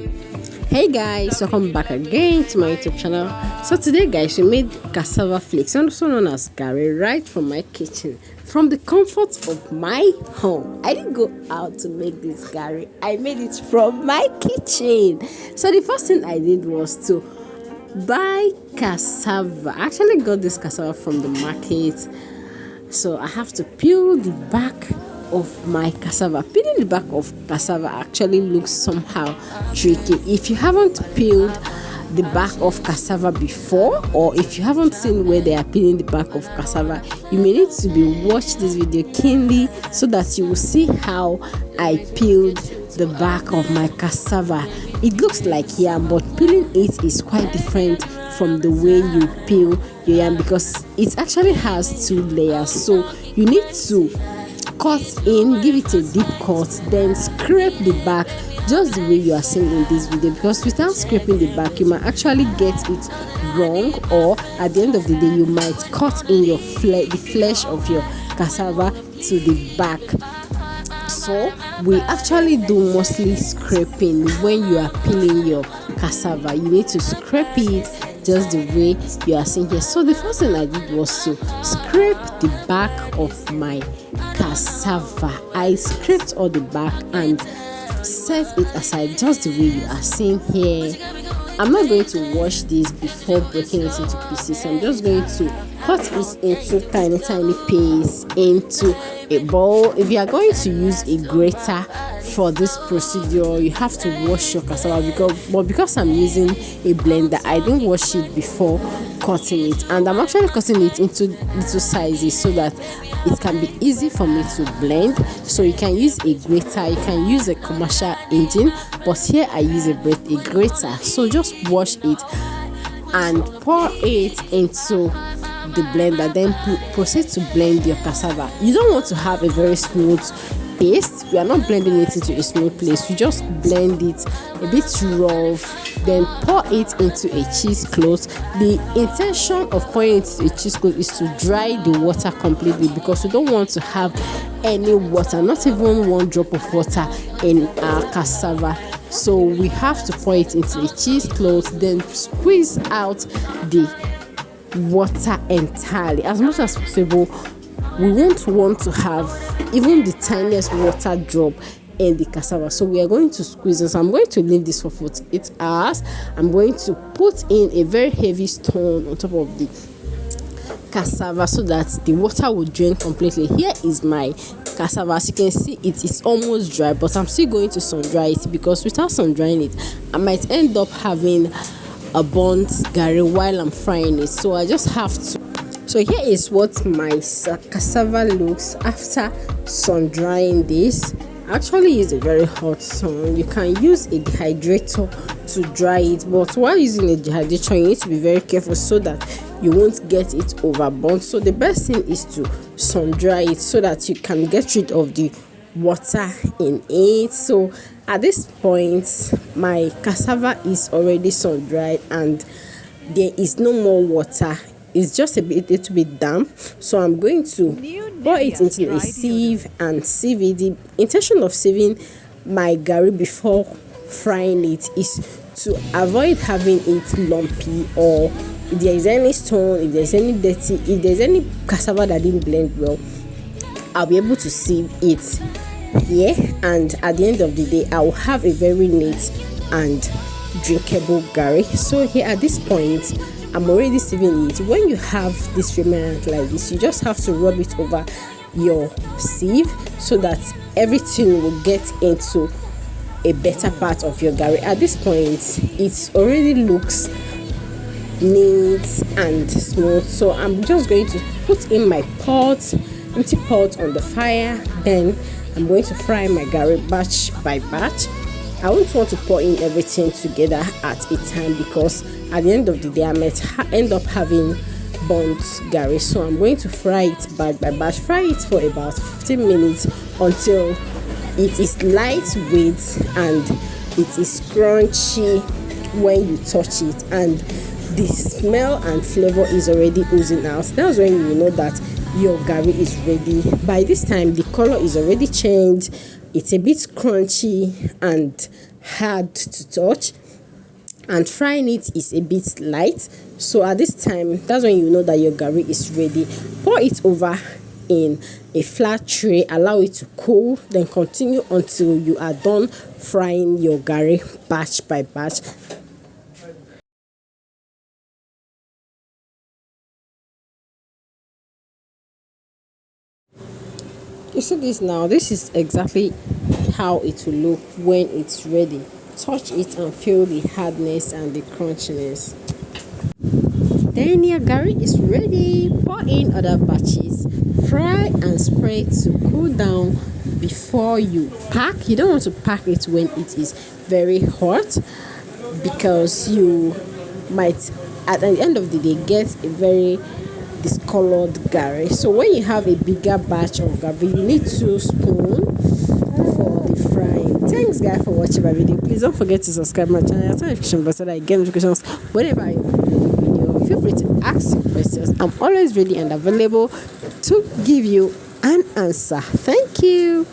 Hey guys, welcome back again to my YouTube channel. So today guys, we made cassava flakes, also known as garri, right from my kitchen, from the comfort of my home. I didn't go out to make this garri, I made it from my kitchen. So the first thing I did was to buy cassava. I actually got this cassava from the market, so I have to peel the back of my cassava. Peeling the back of cassava actually looks somehow tricky. If you haven't peeled the back of cassava before, or if you haven't seen where they are peeling the back of cassava, you may need to watch this video keenly so that you will see how I peeled the back of my cassava. It looks like yam, but peeling it is quite different from the way you peel your yam, because it actually has two layers. So you need to cut in, give it a deep cut, then scrape the back just the way you are seeing in this video, because without scraping the back you might actually get it wrong, or at the end of the day you might cut in your the flesh of your cassava to the back. So we actually do mostly scraping when you are peeling your cassava. You need to scrape it just the way you are seeing here. So the first thing I did was to scrape the back of my cassava. I scraped all the back and set it aside just the way you are seeing here. I'm not going to wash this before breaking it into pieces. I'm just going to cut it into tiny pieces into a bowl. If you are going to use a grater for this procedure, you have to wash your cassava, because I'm using a blender, I didn't wash it before cutting it, and I'm actually cutting it into little sizes so that it can be easy for me to blend. So you can use a grater, you can use a commercial engine, but here I use a grater. So just wash it and pour it into the blender, then proceed to blend your cassava. You don't want to have a very smooth paste. We are not blending it into a smooth paste. You just blend it a bit rough, then pour it into a cheesecloth. The intention of pouring it into a cheesecloth is to dry the water completely, because we don't want to have any water, not even one drop of water in our cassava. So we have to pour it into a cheesecloth, then squeeze out the water entirely as much as possible. We won't want to have even the tiniest water drop in the cassava, so we are going to squeeze this. I'm going to leave this for 48 hours. I'm going to put in a very heavy stone on top of the cassava so that the water will drain completely. Here is my cassava. As you can see, it is almost dry, but I'm still going to sun dry it, because without sun drying it I might end up having a burnt garri while I'm frying it. So I just have to. So here is what my cassava looks after sun drying this. I actually use a very hot sun. You can use a dehydrator to dry it, but while using a dehydrator you need to be very careful so that you won't get it overburnt. So the best thing is to sun dry it so that you can get rid of the water in it. So at this point my cassava is already sun dried and there is no more water. It's just a little bit damp, so I'm going to pour it into a sieve and sieve it. The intention of sieving my garri before frying it is to avoid having it lumpy, or if there is any stone, if there's any dirty, if there's any cassava that didn't blend well, I'll be able to sieve it here, and at the end of the day I will have a very neat and drinkable garri. So here at this point I'm already sieving it. When you have this remnant like this, you just have to rub it over your sieve so that everything will get into a better part of your garri. At this point it already looks neat and smooth, so I'm just going to put in my empty pot on the fire. Then I'm going to fry my garri batch by batch. I won't want to pour in everything together at a time, because at the end of the day I might end up having burnt garri. So I'm going to fry it batch by batch. Fry it for about 15 minutes until it is lightweight and it is crunchy when you touch it, and the smell and flavor is already oozing out. That's when you know that your garri is ready. By this time the color is already changed. It's a bit crunchy and hard to touch, and frying it is a bit light. So at this time, that's when you know that your garri is ready. Pour it over in a flat tray, allow it to cool, then continue until you are done frying your garri batch by batch. You see this now, this is exactly how it will look when it's ready. Touch it and feel the hardness and the crunchiness. Then your garri is ready. Pour in other batches, fry and spread to cool down before you pack. You don't want to pack it when it is very hot, because you might at the end of the day get a very discolored garri. So when you have a bigger batch of garri, you need 2 spoons for the frying. Thanks guys for watching my video. Please don't forget to subscribe my channel, turn notification bell so that I get notifications whenever I upload a video. Feel free to ask your questions. I'm always ready and available to give you an answer. Thank you.